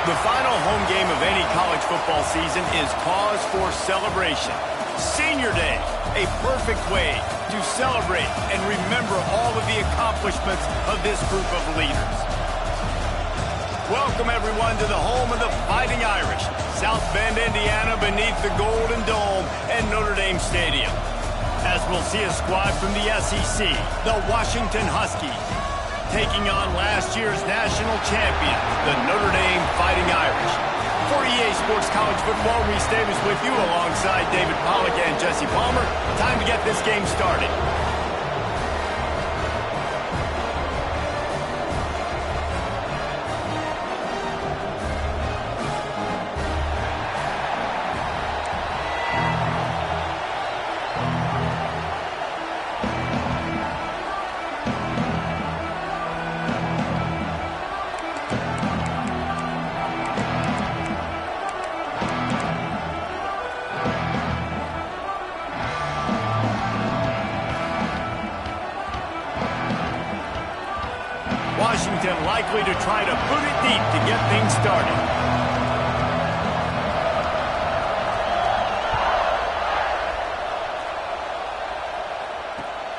The final home game of any college football season is cause for celebration. Senior Day, a perfect way to celebrate and remember all of the accomplishments of this group of leaders. Welcome, everyone, to the home of the Fighting Irish, South Bend, Indiana, beneath the Golden Dome and Notre Dame Stadium. As we'll see a squad from the SEC, the Washington Huskies, taking on last year's national champion, the Notre Dame Fighting Irish. For EA Sports College Football, Reese Davis with you alongside David Pollack and Jesse Palmer. Time to get this game started. Washington likely to try to put it deep to get things started.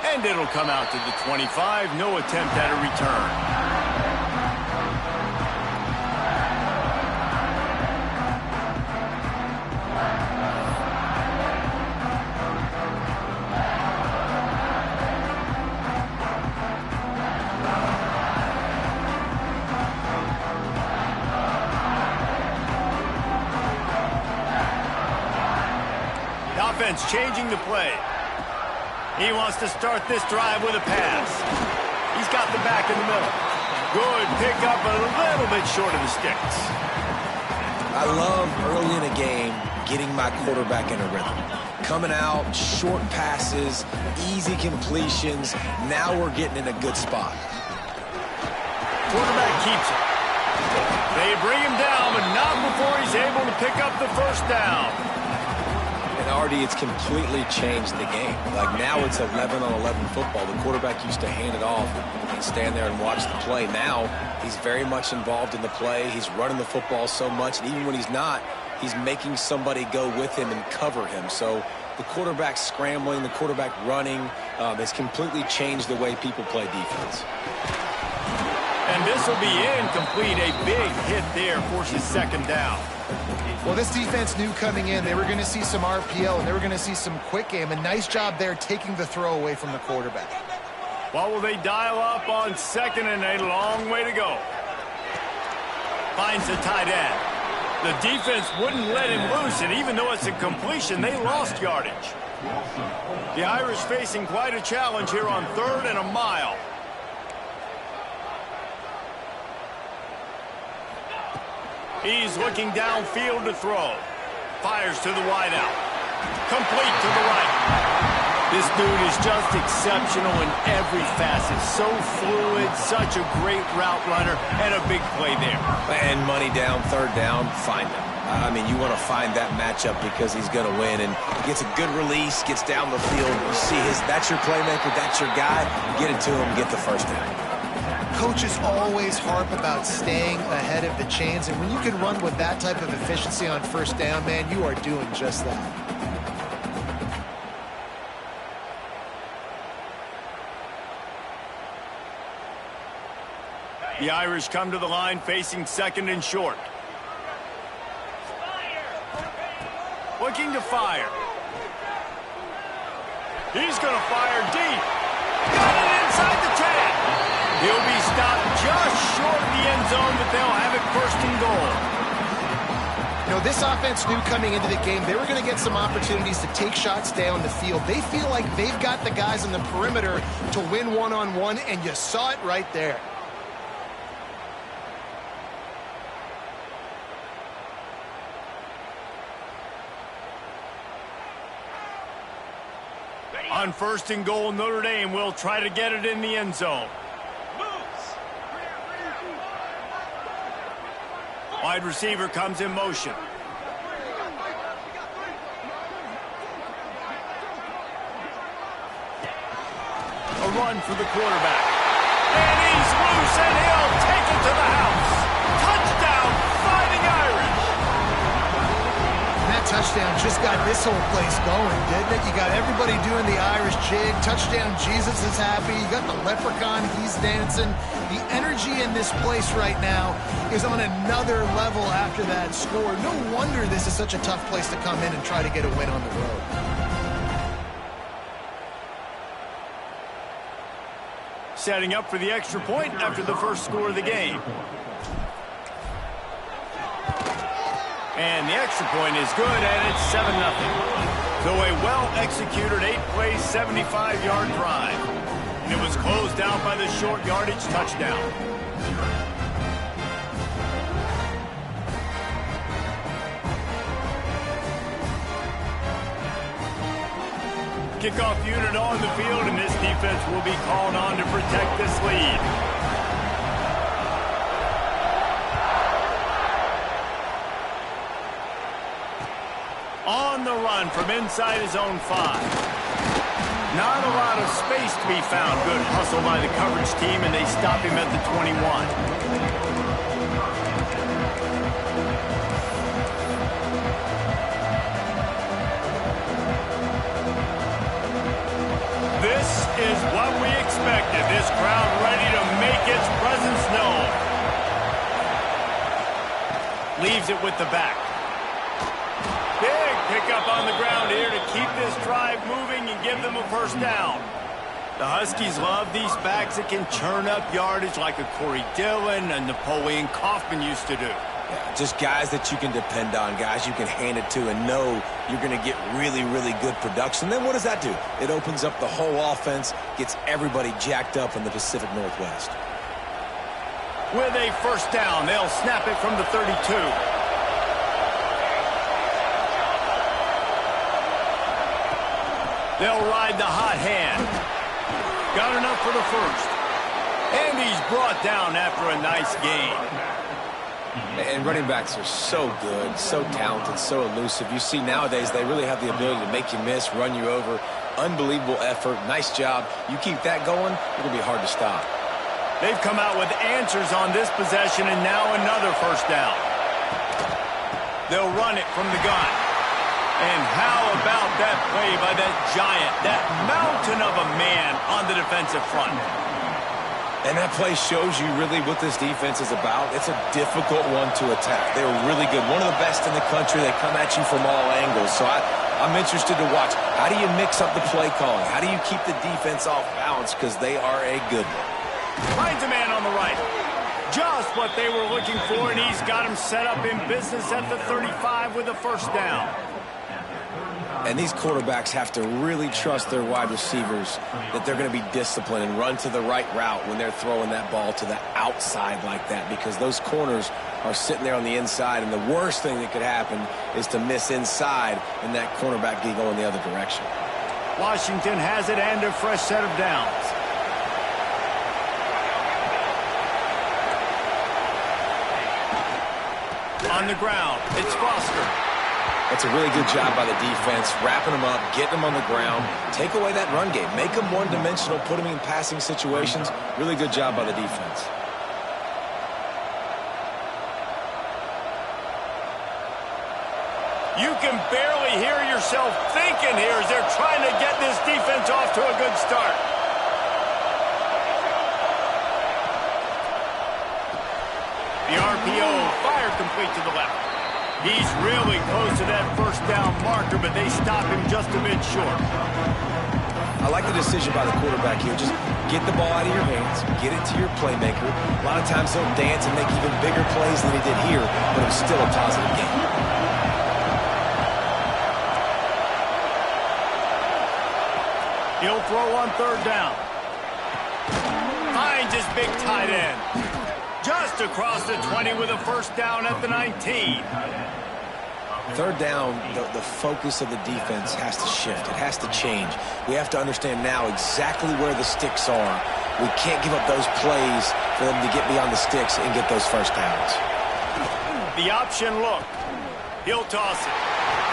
And it'll come out to the 25. No attempt at a return. Offense changing the play. He wants to start this drive with a pass. He's got the back in the middle. Good pickup, but a little bit short of the sticks. I love early in a game getting my quarterback in a rhythm. Coming out, short passes, easy completions. Now we're getting in a good spot. Quarterback keeps it. They bring him down, but not before he's able to pick up the first down. And already it's completely changed the game. Like now it's 11-on-11 football. The quarterback used to hand it off and stand there and watch the play. Now he's very much involved in the play. He's running the football so much, and even when he's not, he's making somebody go with him and cover him. So the quarterback scrambling, the quarterback running has completely changed the way people play defense. And this will be incomplete. A big hit there forces second down. Well, this defense knew coming in they were going to see some RPO and they were going to see some quick game. A nice job there taking the throw away from the quarterback. Well, will they dial up on second and a long way to go? Finds the tight end. The defense wouldn't let him loose, and even though it's a completion, they lost yardage. The Irish facing quite a challenge here on 3rd and a mile. He's looking downfield to throw. Fires to the wideout. Complete to the right. This dude is just exceptional in every facet. So fluid, such a great route runner, and a big play there. And money down, 3rd down, find him. I mean, you want to find that matchup because he's going to win. And gets a good release, gets down the field. You see that's your playmaker, that's your guy. Get it to him, get the first down. Coaches always harp about staying ahead of the chains, and when you can run with that type of efficiency on 1st down, man, you are doing just that. The Irish come to the line facing 2nd and short. Looking to fire. He's going to fire deep. Got it inside the 10. He'll be stopped just short of the end zone, but they'll have it 1st and goal. You know, this offense knew coming into the game they were going to get some opportunities to take shots down the field. They feel like they've got the guys on the perimeter to win one-on-one, and you saw it right there. On 1st and goal, Notre Dame will try to get it in the end zone. Wide receiver comes in motion. A run for the quarterback. And he's loose, and he'll take it to the house. Touchdown, Fighting touchdown just got this whole place going, didn't it? You got everybody doing the Irish jig. Touchdown Jesus is happy. You got the leprechaun, he's dancing. The energy in this place right now is on another level after that score. No wonder this is such a tough place to come in and try to get a win on the road. Setting up for the extra point after the first score of the game. And the extra point is good, and it's 7-0. So a well-executed 8-play, 75-yard drive. And it was closed out by the short yardage touchdown. Kickoff unit on the field, and this defense will be called on to protect this lead. On the run from inside his own 5. Not a lot of space to be found. Good hustle by the coverage team, and they stop him at the 21. This is what we expected. This crowd ready to make its presence known. Leaves it with the back. Big pickup on the ground here to keep this drive moving and give them a first down. The Huskies love these backs that can churn up yardage like a Corey Dillon and Napoleon Kaufman used to do. Yeah, just guys that you can depend on, guys you can hand it to and know you're going to get really, really good production. Then what does that do? It opens up the whole offense, gets everybody jacked up in the Pacific Northwest. With a first down, they'll snap it from the 32. They'll ride the hot hand. Got enough for the first. And he's brought down after a nice gain. And running backs are so good, so talented, so elusive. You see nowadays they really have the ability to make you miss, run you over. Unbelievable effort. Nice job. You keep that going, it'll be hard to stop. They've come out with answers on this possession, and now another first down. They'll run it from the gun. And how about that play by that giant, that mountain of a man on the defensive front? And that play shows you really what this defense is about. It's a difficult one to attack. They're really good. One of the best in the country. They come at you from all angles. So I'm interested to watch. How do you mix up the play calling? How do you keep the defense off balance? Because they are a good one. Finds a man on the right. Just what they were looking for, and he's got him set up in business at the 35 with a first down. And these quarterbacks have to really trust their wide receivers that they're going to be disciplined and run to the right route when they're throwing that ball to the outside like that, because those corners are sitting there on the inside, and the worst thing that could happen is to miss inside and that cornerback be going the other direction. Washington has it and a fresh set of downs. On the ground, it's Foster. That's a really good job by the defense, wrapping them up, getting them on the ground. Take away that run game. Make them one-dimensional, put them in passing situations. Really good job by the defense. You can barely hear yourself thinking here as they're trying to get this defense off to a good start. The RPO fire complete to the left. He's really close to that first down marker, but they stop him just a bit short. I like the decision by the quarterback here. Just get the ball out of your hands, get it to your playmaker. A lot of times he'll dance and make even bigger plays than he did here, but it was still a positive game. He'll throw on third down. Finds his big tight end. Just across the 20 with a first down at the 19. Third down, the focus of the defense has to shift. It has to change. We have to understand now exactly where the sticks are. We can't give up those plays for them to get beyond the sticks and get those first downs. The option look. He'll toss it.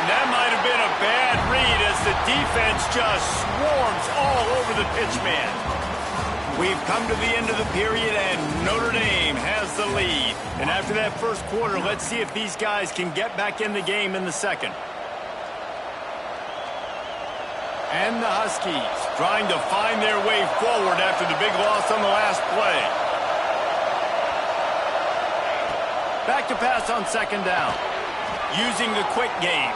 And that might have been a bad read as the defense just swarms all over the pitch man. We've come to the end of the period, and Notre Dame has the lead. And after that first quarter, let's see if these guys can get back in the game in the second. And the Huskies trying to find their way forward after the big loss on the last play. Back to pass on second down. Using the quick game.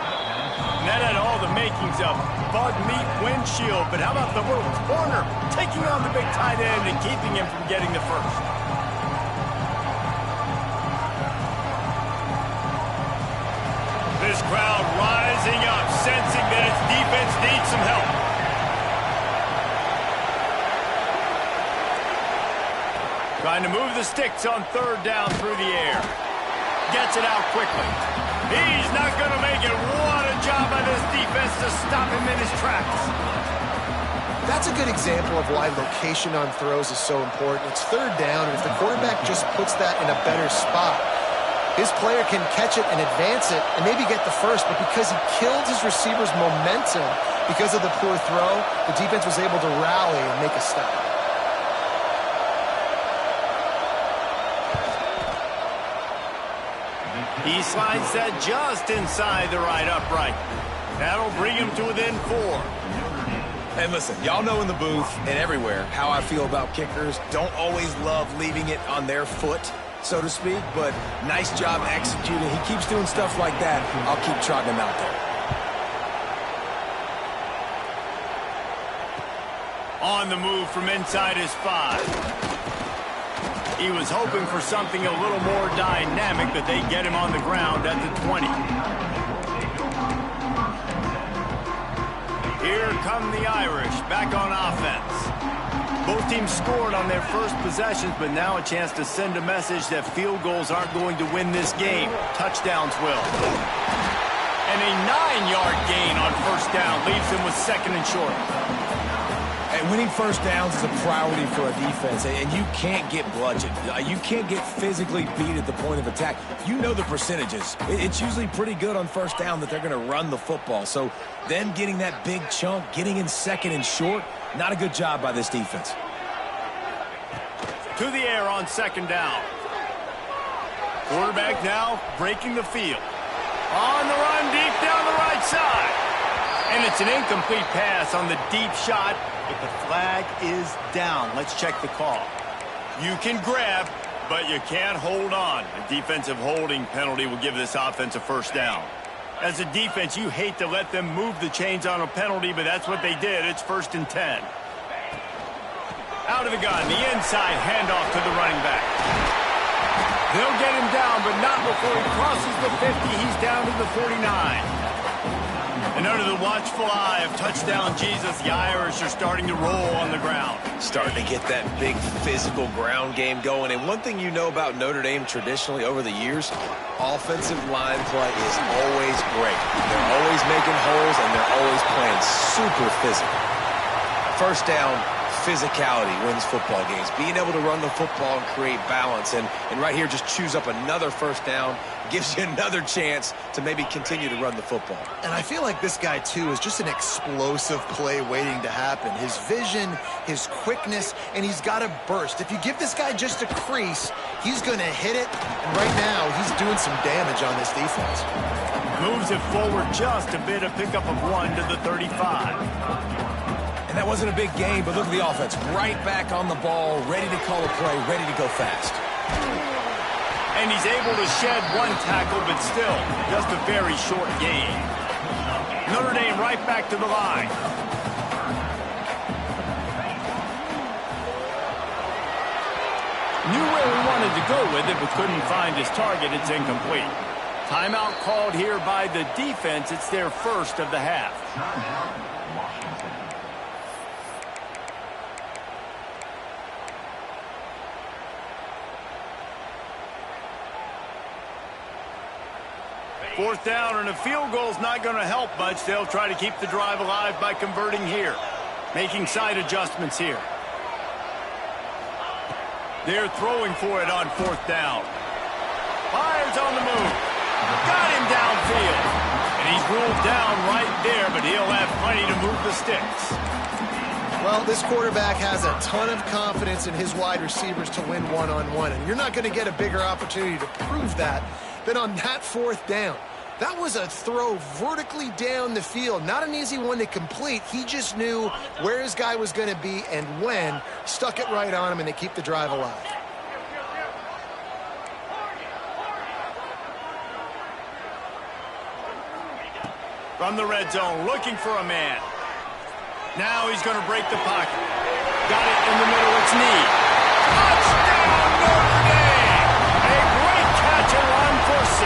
And that had all the makings of bug meat windshield. But how about the little corner taking on the big tight end and keeping him from getting the first? This crowd rising up, sensing that its defense needs some help. Trying to move the sticks on third down through the air. Gets it out quickly. He's not going to make it. What a job by this defense to stop him in his tracks. That's a good example of why location on throws is so important. It's third down, and if the quarterback just puts that in a better spot, his player can catch it and advance it and maybe get the first, but because he killed his receiver's momentum because of the poor throw, the defense was able to rally and make a stop. He slides that just inside the right upright. That'll bring him to within 4. And listen, y'all know in the booth and everywhere how I feel about kickers. Don't always love leaving it on their foot, so to speak, but nice job executing. He keeps doing stuff like that. I'll keep trotting him out there. On the move from inside his 5. He was hoping for something a little more dynamic, but they get him on the ground at the 20. Here come the Irish, back on offense. Both teams scored on their first possessions, but now a chance to send a message that field goals aren't going to win this game. Touchdowns will. And a 9-yard gain on first down leaves them with second and short. And winning first downs is a priority for a defense, and you can't get bludgeoned. You can't get physically beat at the point of attack. You know the percentages. It's usually pretty good on first down that they're going to run the football. So them getting that big chunk, getting in second and short, not a good job by this defense. To the air on second down. Quarterback now breaking the field. On the run deep down the right side. And it's an incomplete pass on the deep shot, but the flag is down. Let's check the call. You can grab, but you can't hold on. A defensive holding penalty will give this offense a first down. As a defense, you hate to let them move the chains on a penalty, but that's what they did. It's 1st and 10. Out of the gun, the inside handoff to the running back. They'll get him down, but not before he crosses the 50. He's down to the 49. And under the watchful eye of touchdown Jesus, the Irish are starting to roll on the ground. Starting to get that big physical ground game going. And one thing you know about Notre Dame traditionally over the years, offensive line play is always great. They're always making holes, and they're always playing super physical. First down, physicality wins football games. Being able to run the football and create balance. And right here, just choose up another first down. Gives you another chance to maybe continue to run the football. And I feel like this guy, too, is just an explosive play waiting to happen. His vision, his quickness, and he's got a burst. If you give this guy just a crease, he's going to hit it. And right now, he's doing some damage on this defense. Moves it forward just a bit, a pickup of 1 to the 35. And that wasn't a big game, but look at the offense. Right back on the ball, ready to call a play, ready to go fast. And he's able to shed 1 tackle, but still, just a very short gain. Notre Dame right back to the line. Knew where he wanted to go with it, but couldn't find his target. It's incomplete. Timeout called here by the defense. It's their first of the half. Fourth down, and a field goal's not going to help much. They'll try to keep the drive alive by converting here. Making side adjustments here. They're throwing for it on 4th down. Fires on the move. Got him downfield. And he's ruled down right there, but he'll have plenty to move the sticks. Well, this quarterback has a ton of confidence in his wide receivers to win one-on-one, and you're not going to get a bigger opportunity to prove that than on that 4th down. That was a throw vertically down the field. Not an easy one to complete. He just knew where his guy was going to be and when. Stuck it right on him, and they keep the drive alive. From the red zone, looking for a man. Now he's going to break the pocket. Got it in the middle. It's Need. Touchdown, Notre Dame! A great catch and run for 6.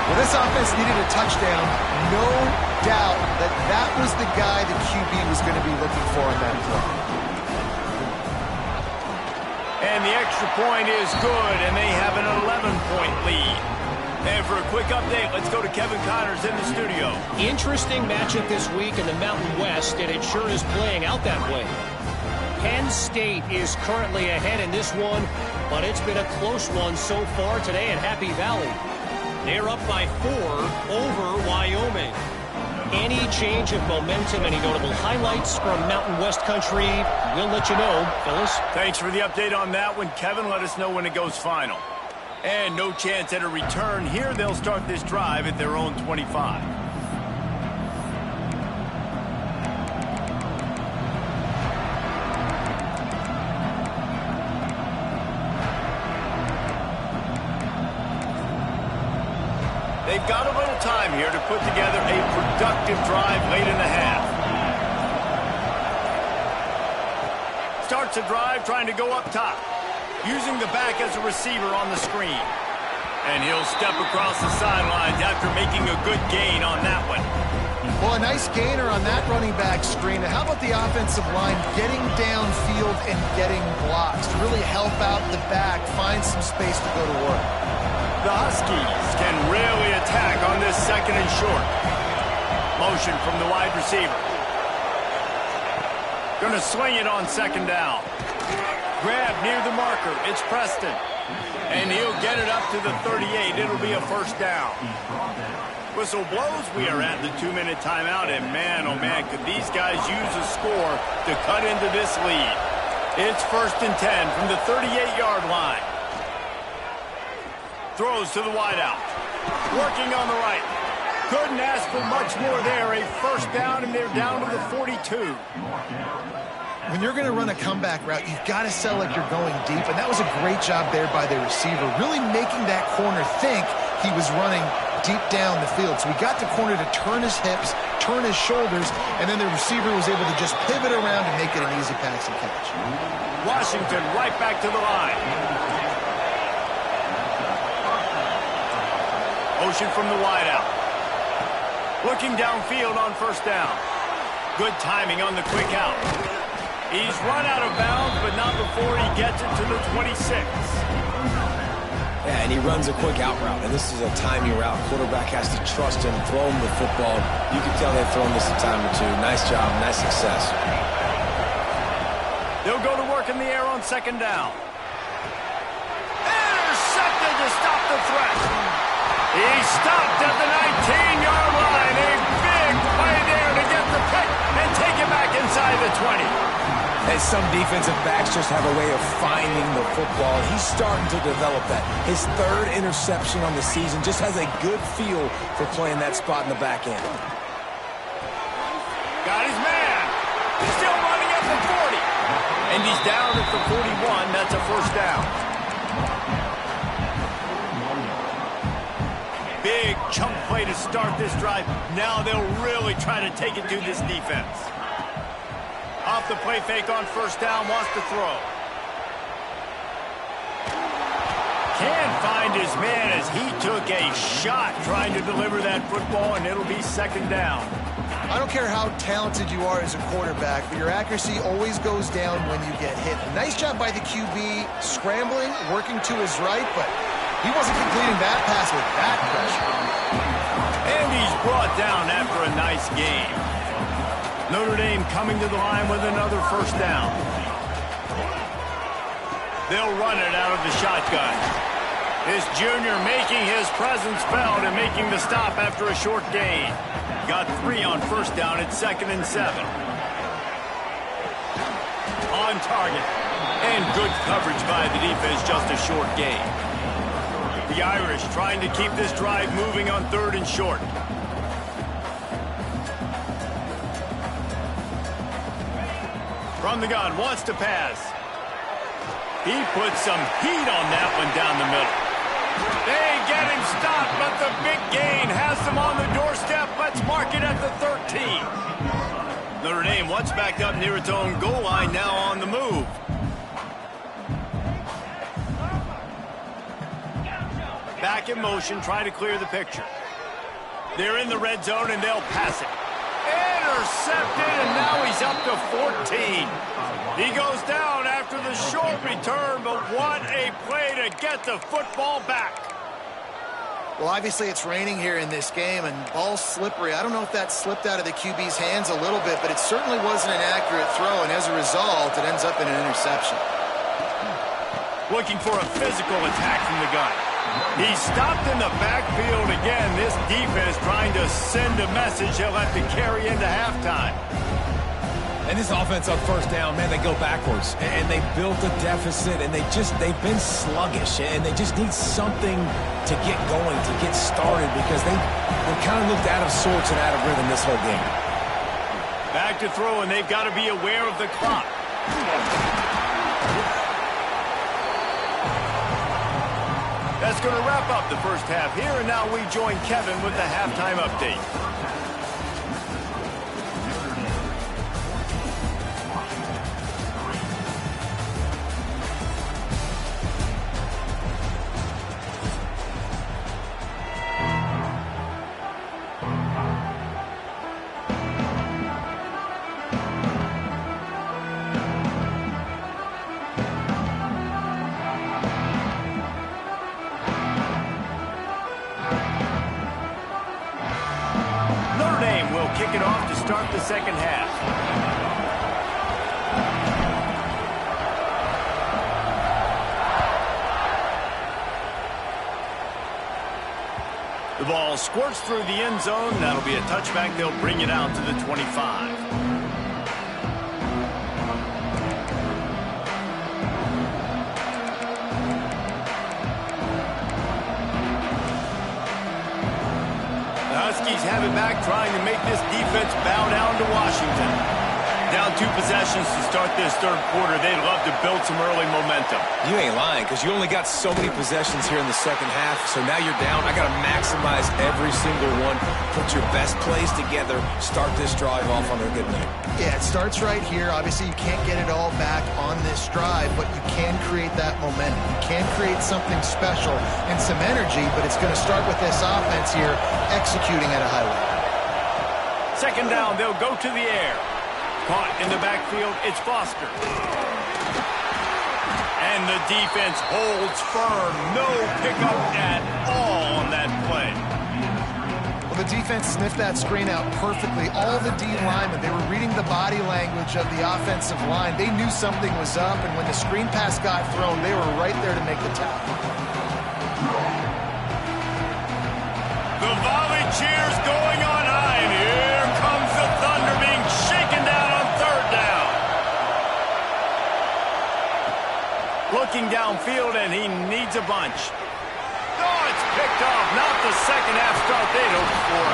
Well, this offense needed a touchdown. No doubt that that was the guy the QB was going to be looking for on that play. And the extra point is good, and they have an 11-point lead. And for a quick update, let's go to Kevin Connors in the studio. Interesting matchup this week in the Mountain West, and it sure is playing out that way. Penn State is currently ahead in this one, but it's been a close one so far today at Happy Valley. They're up by 4 over Wyoming. Any change of momentum, any notable highlights from Mountain West country, we'll let you know, Phyllis. Thanks for the update on that one, Kevin. Let us know when it goes final. And no chance at a return here. They'll start this drive at their own 25. They've got a little time here to put together a productive drive late in the half. Starts a drive trying to go up top, using the back as a receiver on the screen. And he'll step across the sidelines after making a good gain on that one. Well, a nice gainer on that running back screen. How about the offensive line getting downfield and getting blocks to really help out the back, find some space to go to work? The Huskies can really attack on this 2nd and short. Motion from the wide receiver. Going to swing it on 2nd down. Grab near the marker. It's Preston. And he'll get it up to the 38. It'll be a 1st down. Whistle blows. We are at the 2-minute timeout. And man, oh man, could these guys use a score to cut into this lead. It's 1st and 10 from the 38-yard line. Throws to the wideout. Working on the right. Couldn't ask for much more there. A 1st down, and they're down to the 42. When you're going to run a comeback route, you've got to sell like you're going deep, and that was a great job there by the receiver, really making that corner think he was running deep down the field. So we got the corner to turn his hips, turn his shoulders, and then the receiver was able to just pivot around and make it an easy pass and catch. Washington right back to the line. Motion from the wideout. Looking downfield on 1st down. Good timing on the quick out. He's run out of bounds, but not before he gets it to the 26. Yeah, and he runs a quick out route, and this is a timing route. Quarterback has to trust him, throw him the football. You can tell they've thrown this a time or two. Nice job, nice success. They'll go to work in the air on 2nd down. Intercepted to stop the threat. He stopped at the 19-yard line. A big play there to get the pick and take it back inside the 20. And some defensive backs just have a way of finding the football. He's starting to develop that. His 3rd interception on the season, just has a good feel for playing that spot in the back end. Got his man. He's still running at the 40. And he's down at the 41. That's a 1st down. Big chunk play to start this drive. Now they'll really try to take it to this defense. Off the play fake on 1st down, wants to throw. Can't find his man as he took a shot trying to deliver that football, and it'll be 2nd down. I don't care how talented you are as a quarterback, but your accuracy always goes down when you get hit. Nice job by the QB, scrambling, working to his right, but he wasn't completing that pass with that pressure. And he's brought down after a nice game. Notre Dame coming to the line with another 1st down. They'll run it out of the shotgun. This junior making his presence felt and making the stop after a short gain. Got 3 on 1st down at 2nd and 7. On target. And good coverage by the defense, just a short gain. The Irish trying to keep this drive moving on 3rd and short. From the gun, wants to pass. He puts some heat on that one down the middle. They get him stopped, but the big gain has them on the doorstep. Let's mark it at the 13. Notre Dame once backed up near its own goal line, now on the move. Back in motion, trying to clear the picture. They're in the red zone, and they'll pass it. Intercepted, and now he's up to 14. He goes down after the short return, but what a play to get the football back. Well, obviously it's raining here in this game, and ball's slippery. I don't know if that slipped out of the QB's hands a little bit, but it certainly wasn't an accurate throw, and as a result, it ends up in an interception. Looking for a physical attack from the gun. He's stopped in the backfield again. This defense trying to send a message they'll have to carry into halftime. And this offense on 1st down, man, they go backwards. And they built a deficit, and they've been sluggish. And they just need something to get going, to get started, because they kind of looked out of sorts and out of rhythm this whole game. Back to throw, and they've got to be aware of the clock. That's going to wrap up the first half here, and now we join Kevin with the halftime update. Kick it off to start the second half. The ball squirts through the end zone. That'll be a touchback. They'll bring it out to the 25. Huskies have it back, trying to make this defense bow down to Washington. Down 2 possessions to start this 3rd quarter. They'd love to build some early momentum. You ain't lying, because you only got so many possessions here in the 2nd half, so now you're down. I got to maximize every single one. Put your best plays together. Start this drive off on a good note. Yeah, it starts right here. Obviously, you can't get it all back on this drive, but you can create that momentum. You can create something special and some energy, but it's going to start with this offense here executing at a high level. 2nd down, they'll go to the air. Caught in the backfield, it's Foster. And the defense holds firm. No pickup at all on that play. Well, the defense sniffed that screen out perfectly. All the D linemen, they were reading the body language of the offensive line. They knew something was up, and when the screen pass got thrown, they were right there to make the tackle. The volley cheers going on high, and here comes the Thunder being shaken down on 3rd down. Looking downfield, and he needs a bunch. Oh, it's picked off. Not the second half start they'd hoped for.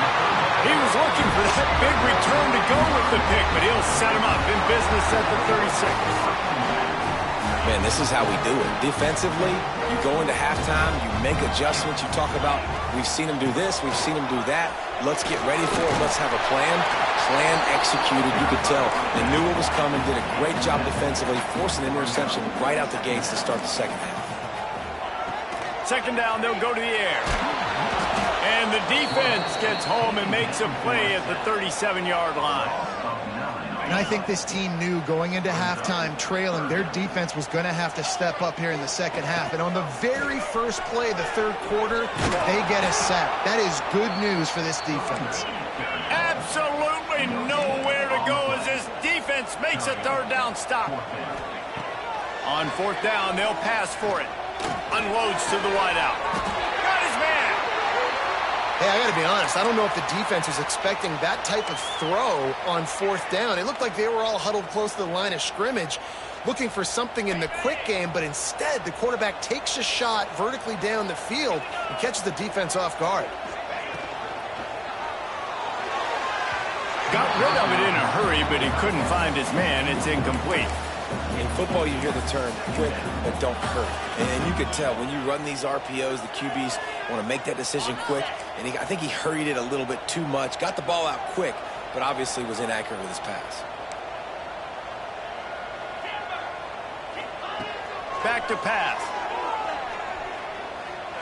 He was looking for that big return to go with the pick, but he'll set him up in business at the 36. Man, this is how we do it. Defensively, you go into halftime, you make adjustments. You talk about, we've seen him do this, we've seen him do that. Let's get ready for it. Let's have a plan. Plan executed. You could tell they knew what was coming, did a great job defensively, forced an interception right out the gates to start the 2nd half. 2nd down, they'll go to the air. And the defense gets home and makes a play at the 37-yard line. And I think this team knew going into halftime trailing, their defense was going to have to step up here in the 2nd half. And on the very first play of the 3rd quarter, they get a sack. That is good news for this defense. Absolutely nowhere to go as this defense makes a 3rd down stop. On 4th down, they'll pass for it. Unloads to the wideout. Got his man. Hey, I got to be honest. I don't know if the defense was expecting that type of throw on 4th down. It looked like they were all huddled close to the line of scrimmage, looking for something in the quick game, but instead the quarterback takes a shot vertically down the field and catches the defense off guard. Got rid of it in a hurry, but he couldn't find his man. It's incomplete. In football, you hear the term quick, but don't hurt. And you could tell when you run these RPOs, the QBs want to make that decision quick. And I think he hurried it a little bit too much. Got the ball out quick, but obviously was inaccurate with his pass. Back to pass.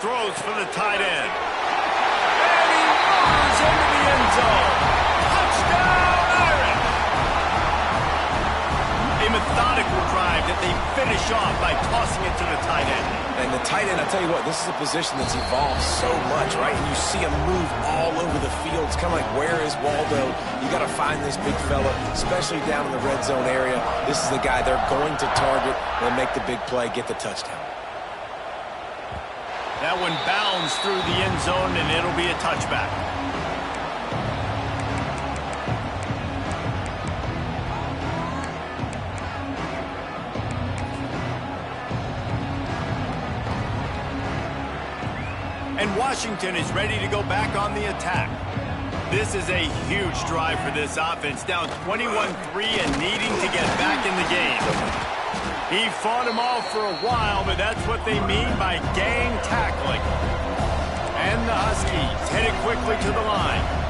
Throws for the tight end. And he runs into the end zone. Touchdown, Irish! A methodical drive that they finish off by tossing it to the tight end. And the tight end, I tell you what, this is a position that's evolved so much, right? And you see him move all over the field. It's kind of like, where is Waldo? You got to find this big fella, especially down in the red zone area. This is the guy they're going to target and make the big play, get the touchdown. That one bounds through the end zone, and it'll be a touchback. And Washington is ready to go back on the attack. This is a huge drive for this offense, down 21-3 and needing to get back in the game. He fought him off for a while, but that's what they mean by gang tackling. And the Huskies headed quickly to the line.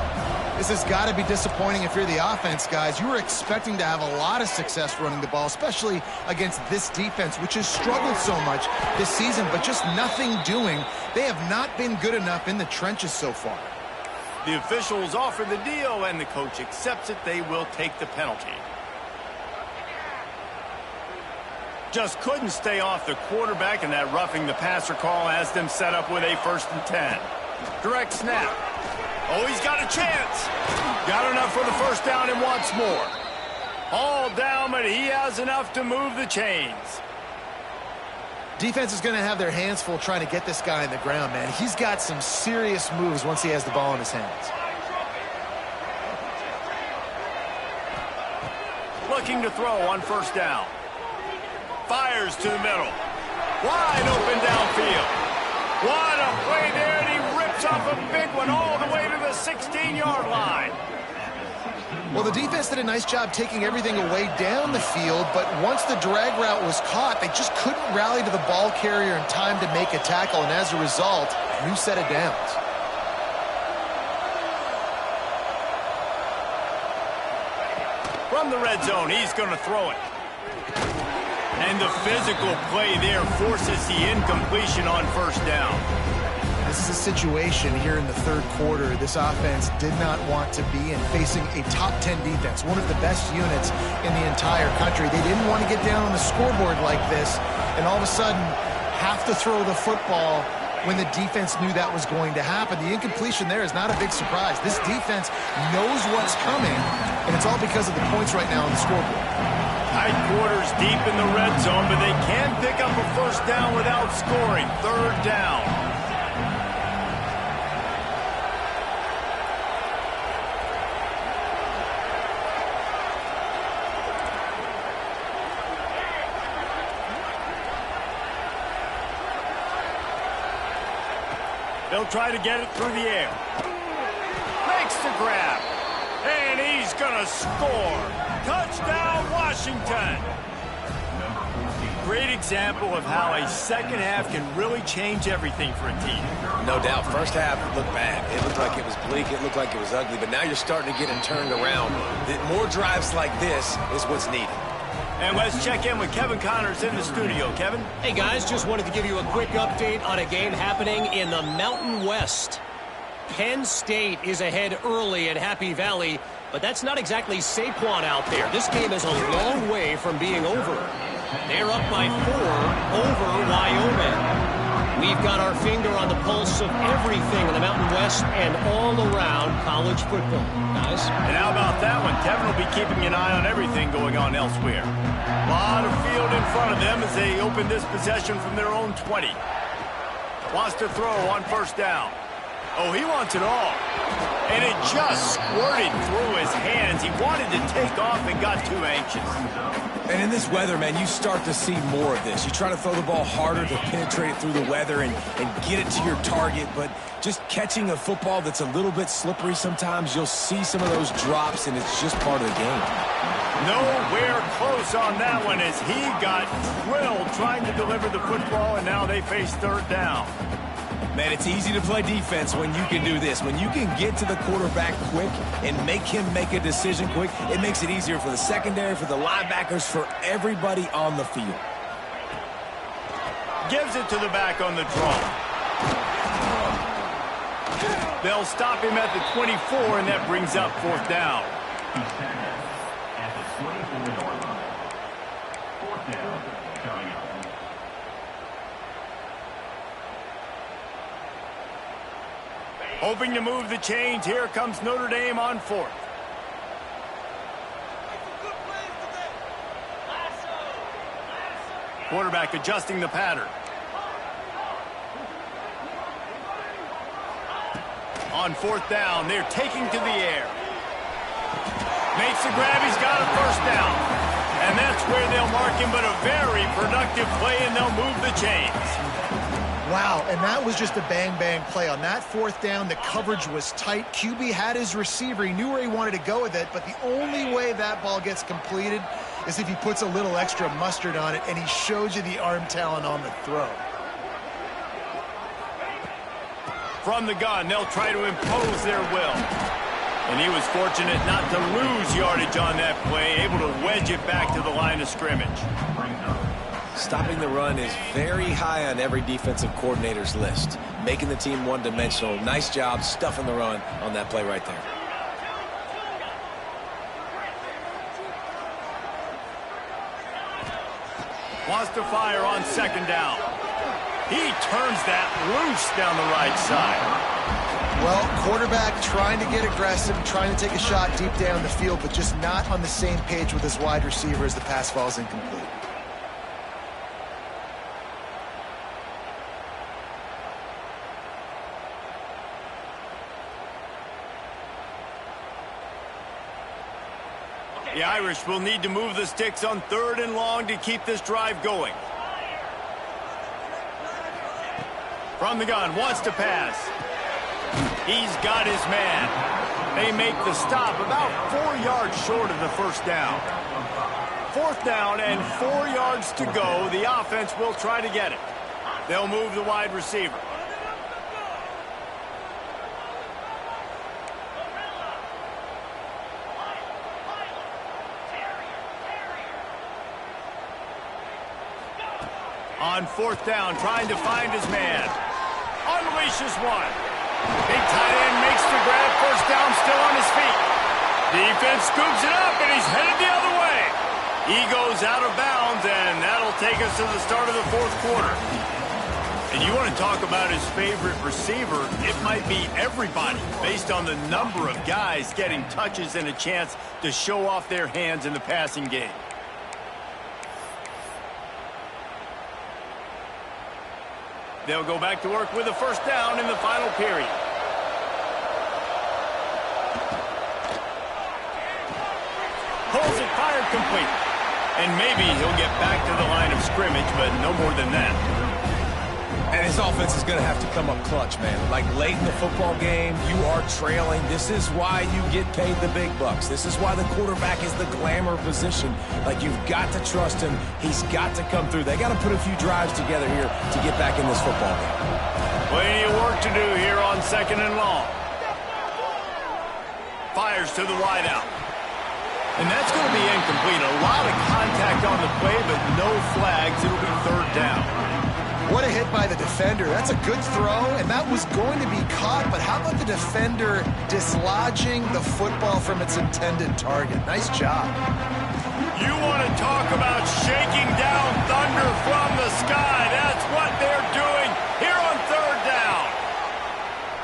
This has got to be disappointing if you're the offense, guys. You were expecting to have a lot of success running the ball, especially against this defense, which has struggled so much this season, but just nothing doing. They have not been good enough in the trenches so far. The officials offer the deal, and the coach accepts it. They will take the penalty. Just couldn't stay off the quarterback, and that roughing the passer call has them set up with a 1st and 10. Direct snap. Oh, he's got a chance. Got enough for the 1st down and wants more. All down, but he has enough to move the chains. Defense is going to have their hands full trying to get this guy on the ground, man. He's got some serious moves once he has the ball in his hands. Looking to throw on 1st down. Fires to the middle. Wide open downfield. What a play there, and he rips off a big one all the way to the 16-yard line. Well, the defense did a nice job taking everything away down the field, but once the drag route was caught, they just couldn't rally to the ball carrier in time to make a tackle, and as a result, new set of downs. From the red zone, he's going to throw it. And the physical play there forces the incompletion on 1st down. This is a situation here in the 3rd quarter this offense did not want to be in, facing a top 10 defense, one of the best units in the entire country. They didn't want to get down on the scoreboard like this and all of a sudden have to throw the football when the defense knew that was going to happen. The incompletion there is not a big surprise. This defense knows what's coming, and it's all because of the points right now on the scoreboard. Tight quarters deep in the red zone, but they can pick up a 1st down without scoring. 3rd down. They'll try to get it through the air. Makes the grab. And he's going to score. Touchdown, Washington. Great example of how a 2nd half can really change everything for a team. No doubt. 1st half, it looked bad. It looked like it was bleak. It looked like it was ugly. But now you're starting to get it turned around. More drives like this is what's needed. And let's check in with Kevin Connors in the studio. Kevin? Hey, guys, just wanted to give you a quick update on a game happening in the Mountain West. Penn State is ahead early at Happy Valley, but that's not exactly Saquon out there. This game is a long way from being over. They're up by 4 over Wyoming. We've got our finger on the pulse of everything in the Mountain West and all around college football, guys. And how about that one? Kevin will be keeping an eye on everything going on elsewhere. A lot of field in front of them as they open this possession from their own 20. Wants to throw on 1st down. Oh, he wants it all. And it just squirted through his hands. He wanted to take off and got too anxious. And in this weather, man, you start to see more of this. You try to throw the ball harder to penetrate it through the weather and get it to your target, but just catching a football that's a little bit slippery sometimes, you'll see some of those drops, and it's just part of the game. Nowhere close on that one as he got drilled trying to deliver the football, and now they face third down. Man, it's easy to play defense when you can do this. When you can get to the quarterback quick and make him make a decision quick, it makes it easier for the secondary, for the linebackers, for everybody on the field. Gives it to the back on the draw. They'll stop him at the 24, and that brings up fourth down. Hoping to move the chains. Here comes Notre Dame on fourth. Quarterback adjusting the pattern. On fourth down, they're taking to the air. Makes the grab, he's got a first down. And that's where they'll mark him, but a very productive play, and they'll move the chains. Wow, and that was just a bang-bang play. On that fourth down, the coverage was tight. QB had his receiver. He knew where he wanted to go with it, but the only way that ball gets completed is if he puts a little extra mustard on it, and he shows you the arm talent on the throw. From the gun, they'll try to impose their will. And he was fortunate not to lose yardage on that play, able to wedge it back to the line of scrimmage. Stopping the run is very high on every defensive coordinator's list. Making the team one-dimensional. Nice job stuffing the run on that play right there. Wants to fire on second down. He turns that loose down the right side. Well, quarterback trying to get aggressive, trying to take a shot deep down the field, but just not on the same page with his wide receiver as the pass falls incomplete. The Irish will need to move the sticks on third and long to keep this drive going. From the gun, wants to pass. He's got his man. They make the stop about 4 yards short of the first down. Fourth down and 4 yards to go. The offense will try to get it. They'll move the wide receiver. On fourth down, trying to find his man. Unleashes one. Big tight end makes the grab. First down, still on his feet. Defense scoops it up, and he's headed the other way. He goes out of bounds, and that'll take us to the start of the fourth quarter. And you want to talk about his favorite receiver, it might be everybody, based on the number of guys getting touches and a chance to show off their hands in the passing game. They'll go back to work with a first down in the final period. Pulls it, fired complete. And maybe he'll get back to the line of scrimmage, but no more than that. And his offense is going to have to come up clutch, man. Like late in the football game, you are trailing. This is why you get paid the big bucks. This is why the quarterback is the glamour position. Like, you've got to trust him. He's got to come through. They got to put a few drives together here to get back in this football game. Plenty of work to do here on second and long. Fires to the wideout. And that's going to be incomplete. A lot of contact on the play, but no flags. It'll be third down. What a hit by the defender. That's a good throw, and that was going to be caught, but how about the defender dislodging the football from its intended target? Nice job. You want to talk about shaking down thunder from the sky. That's what they're doing here on third down.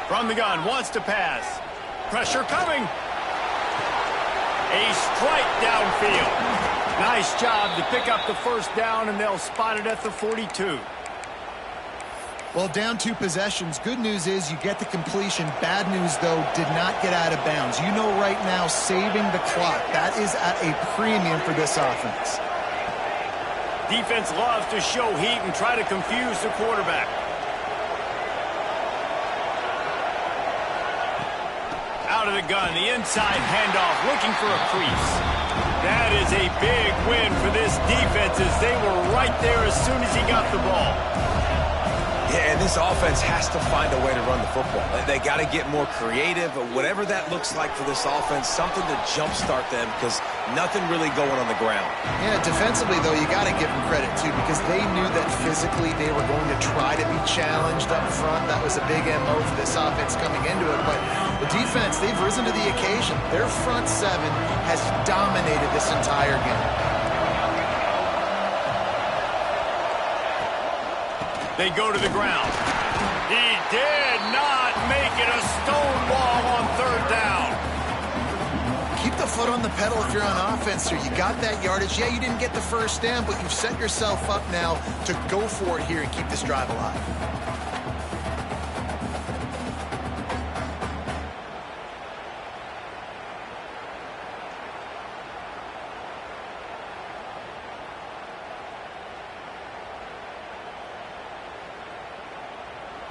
From the gun, wants to pass. Pressure coming. A strike downfield. Nice job to pick up the first down, and they'll spot it at the 42. Well, down 2 possessions. Good news is you get the completion. Bad news, though, did not get out of bounds. You know right now, saving the clock, that is at a premium for this offense. Defense loves to show heat and try to confuse the quarterback. Out of the gun, the inside handoff, looking for a crease. That is a big win for this defense as they were right there as soon as he got the ball. Yeah, and this offense has to find a way to run the football. They got to get more creative, whatever that looks like for this offense, something to jumpstart them because nothing really going on the ground. Yeah, defensively, though, you got to give them credit, too, because they knew that physically they were going to try to be challenged up front. That was a big MO for this offense coming into it. But the defense, they've risen to the occasion. Their front 7 has dominated this entire game. They go to the ground. He did not make it a stone wall on 3rd down. Keep the foot on the pedal if you're on offense here. You got that yardage. Yeah, you didn't get the first down, but you've set yourself up now to go for it here and keep this drive alive.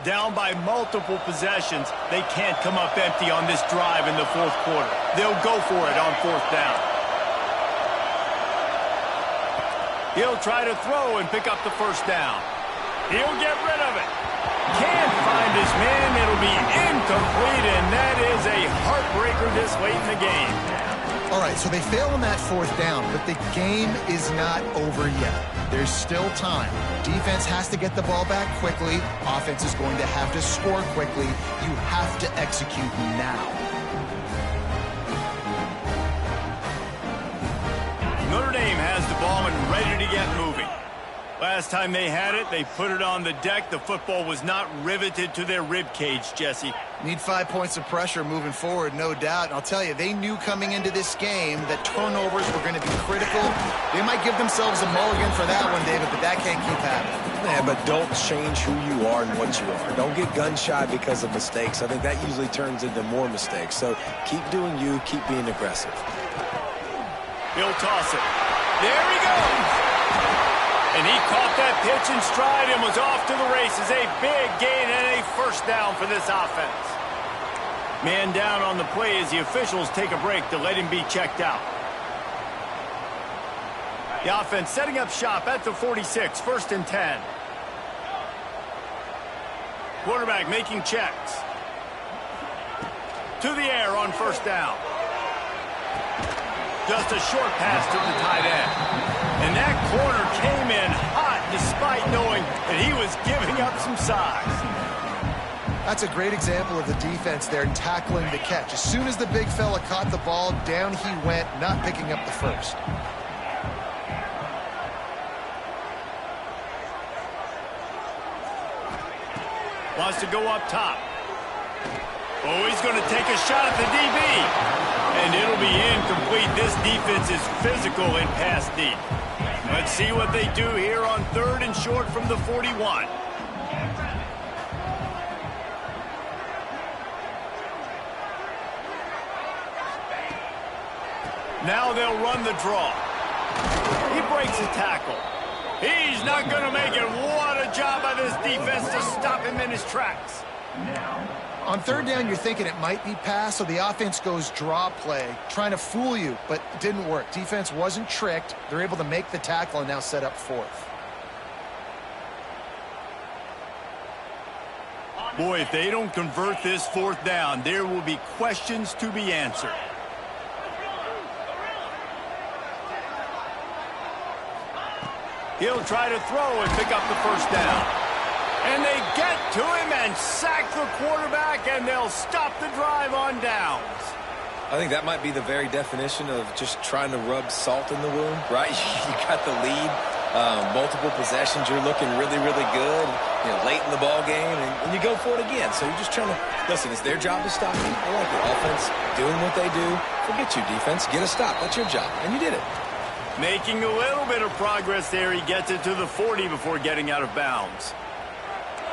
Down by multiple possessions, they can't come up empty on this drive in the 4th quarter. They'll go for it on 4th down. He'll try to throw and pick up the 1st down. He'll get rid of it. Can't find his man. It'll be incomplete, and that is a heartbreaker this late in the game. All right, so they fail on that 4th down, but the game is not over yet. There's still time. Defense has to get the ball back quickly. Offense is going to have to score quickly. You have to execute now. Notre Dame has the ball and ready to get moving. Last time they had it, they put it on the deck. The football was not riveted to their rib cage, Jesse. Need 5 points of pressure moving forward, no doubt. And I'll tell you, they knew coming into this game that turnovers were going to be critical. They might give themselves a mulligan for that one, David, but that can't keep happening. Yeah, but don't change who you are and what you are. Don't get gun-shy because of mistakes. I think that usually turns into more mistakes. So keep doing you, keep being aggressive. He'll toss it. There he goes! And he caught that pitch in stride and was off to the races. A big gain and a 1st down for this offense. Man down on the play as the officials take a break to let him be checked out. The offense setting up shop at the 46, 1st and 10. Quarterback making checks. To the air on 1st down. Just a short pass to the tight end. And that corner came in hot despite knowing that he was giving up some size. That's a great example of the defense there tackling the catch. As soon as the big fella caught the ball, down he went, not picking up the 1st. Wants to go up top. Oh, he's going to take a shot at the DB. And it'll be incomplete. This defense is physical in pass deep. Let's see what they do here on 3rd and short from the 41. Now they'll run the draw. He breaks a tackle. He's not going to make it. What a job by this defense to stop him in his tracks. On 3rd down, you're thinking it might be pass, so the offense goes draw play, trying to fool you, but it didn't work. Defense wasn't tricked. They're able to make the tackle and now set up 4th. Boy, if they don't convert this 4th down, there will be questions to be answered. He'll try to throw and pick up the 1st down. And they get to him and sack the quarterback, and they'll stop the drive on downs. I think that might be the very definition of just trying to rub salt in the wound, right? You got the lead, multiple possessions, you're looking really, really good, you know, late in the ball game, and you go for it again. So you're just trying to, listen, it's their job to stop you. I like it. Offense doing what they do. Forget you, defense. Get a stop. That's your job, and you did it. Making a little bit of progress there. He gets it to the 40 before getting out of bounds.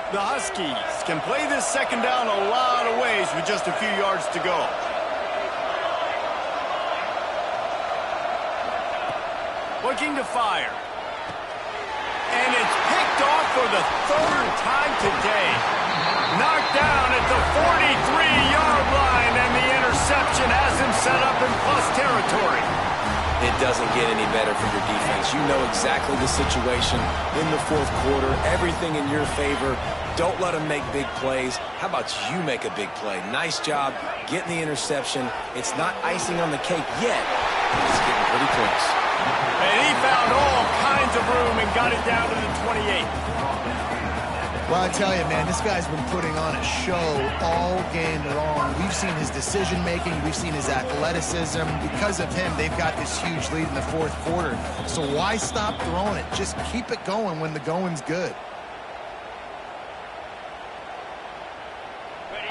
The Huskies can play this second down a lot of ways with just a few yards to go. Looking to fire. And it's picked off for the third time today. Knocked down at the 43-yard line, and the interception has him set up in plus territory. It doesn't get any better for your defense. You know exactly the situation in the fourth quarter. Everything in your favor. Don't let them make big plays. How about you make a big play? Nice job getting the interception. It's not icing on the cake yet, but it's getting pretty close. And he found all kinds of room and got it down to the 28. Well, I tell you, man, this guy's been putting on a show all game long. We've seen his decision-making. We've seen his athleticism. Because of him, they've got this huge lead in the fourth quarter. So why stop throwing it? Just keep it going when the going's good.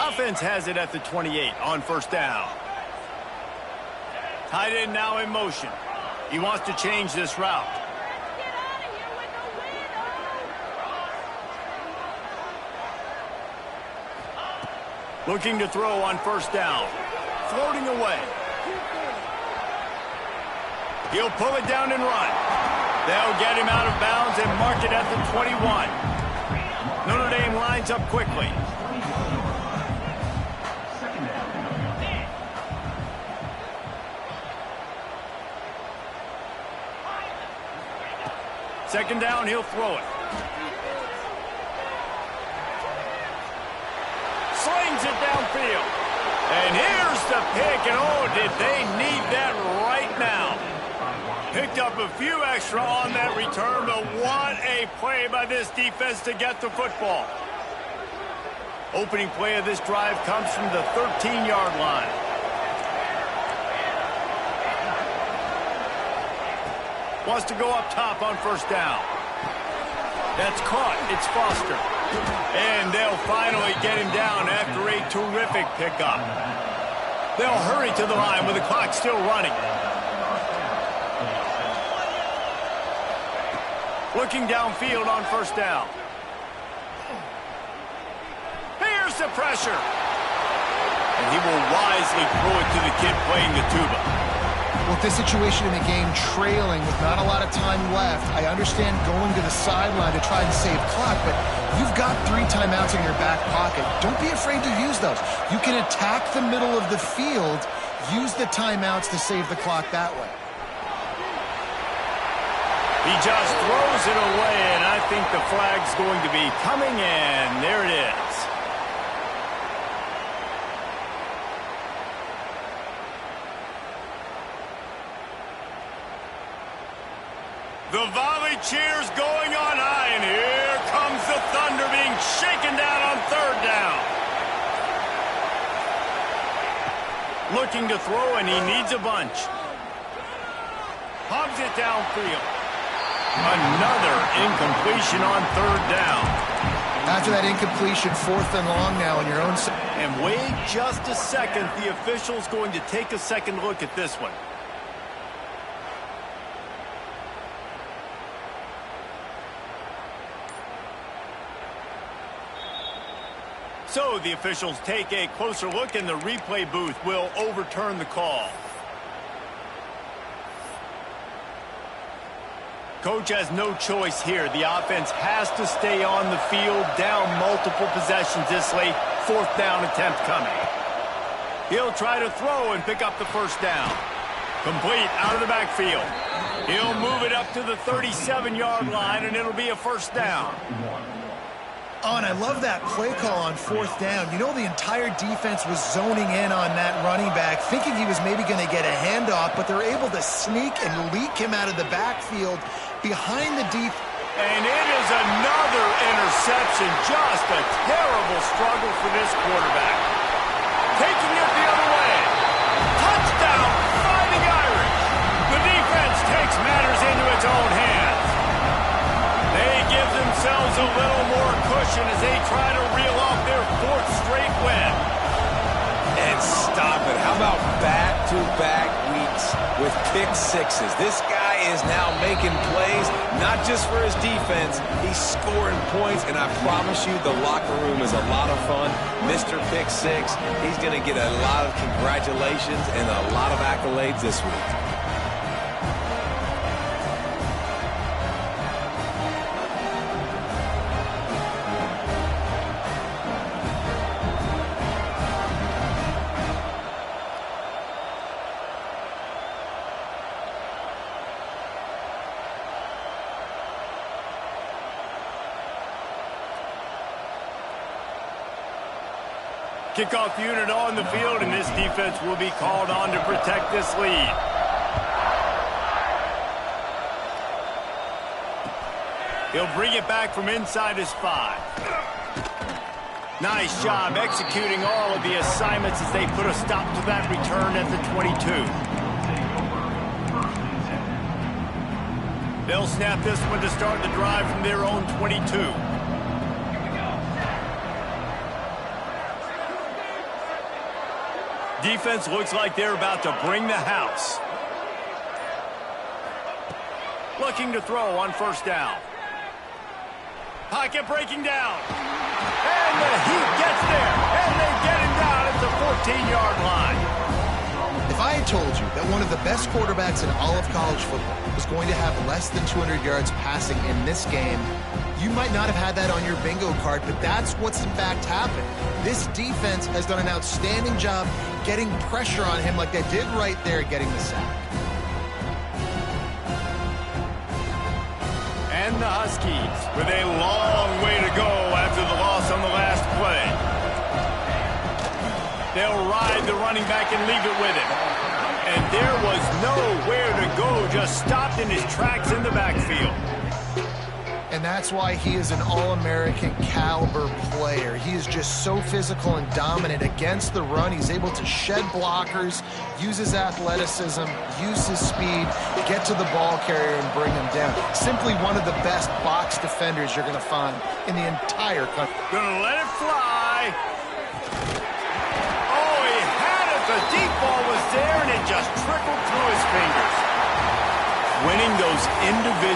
Offense has it at the 28 on first down. Tight end now in motion. He wants to change this route. Looking to throw on first down. Floating away. He'll pull it down and run. They'll get him out of bounds and mark it at the 21. Notre Dame lines up quickly. Second down, he'll throw it. Slings it downfield. And here's the pick, and oh, did they need that right now. Picked up a few extra on that return, but what a play by this defense to get the football. Opening play of this drive comes from the 13-yard line. Wants to go up top on first down. That's caught. It's Foster. And they'll finally get him down after a terrific pickup. They'll hurry to the line with the clock still running. Looking downfield on first down. Here's the pressure. And he will wisely throw it to the kid playing the tuba. With this situation in the game, trailing with not a lot of time left, I understand going to the sideline to try and save clock, but you've got 3 timeouts in your back pocket. Don't be afraid to use those. You can attack the middle of the field, use the timeouts to save the clock that way. He just throws it away, and I think the flag's going to be coming in. There it is. The volley cheers going on high, and here comes the Thunder being shaken down on third down. Looking to throw, and he needs a bunch. Pumps it downfield. Another incompletion on third down. After that incompletion, 4th and long now in your own... And wait just a second. The official's going to take a second look at this one. So the officials take a closer look, and the replay booth will overturn the call. Coach has no choice here. The offense has to stay on the field, down multiple possessions this late. 4th down attempt coming. He'll try to throw and pick up the first down. Complete out of the backfield. He'll move it up to the 37-yard line, and it'll be a first down. Oh, and I love that play call on 4th down. You know, the entire defense was zoning in on that running back, thinking he was maybe going to get a handoff, but they're able to sneak and leak him out of the backfield behind the deep. And it is another interception. Just a terrible struggle for this quarterback. Taking it the other way. Touchdown, Fighting Irish. The defense takes matters into its own hands. They give themselves a little more cushion as they try to reel off their 4th straight win. And stop it. How about back-to-back weeks with pick sixes. This guy is now making plays, not just for his defense. He's scoring points, and I promise you the locker room is a lot of fun. Mr. Pick Six, he's going to get a lot of congratulations and a lot of accolades this week. Kickoff unit on the field, and this defense will be called on to protect this lead. He'll bring it back from inside his 5. Nice job executing all of the assignments as they put a stop to that return at the 22. They'll snap this one to start the drive from their own 22. Defense looks like they're about to bring the house. Looking to throw on first down. Pocket breaking down. And the Heat gets there. And they get him down at the 14-yard line. If I had told you that one of the best quarterbacks in all of college football was going to have less than 200 yards passing in this game, you might not have had that on your bingo card, but that's what's in fact happened. This defense has done an outstanding job getting pressure on him like they did right there, getting the sack. And the Huskies with a long way to go after the loss on the last play. They'll ride the running back and leave it with him. And there was nowhere to go, just stopped in his tracks in the backfield. And that's why he is an All-American caliber player. He is just so physical and dominant against the run. He's able to shed blockers, use his athleticism, use his speed, get to the ball carrier and bring him down. Simply one of the best box defenders you're going to find in the entire country. Gonna let it fly. Oh, he had it. The deep ball was there, and it just trickled through his fingers. Winning those individual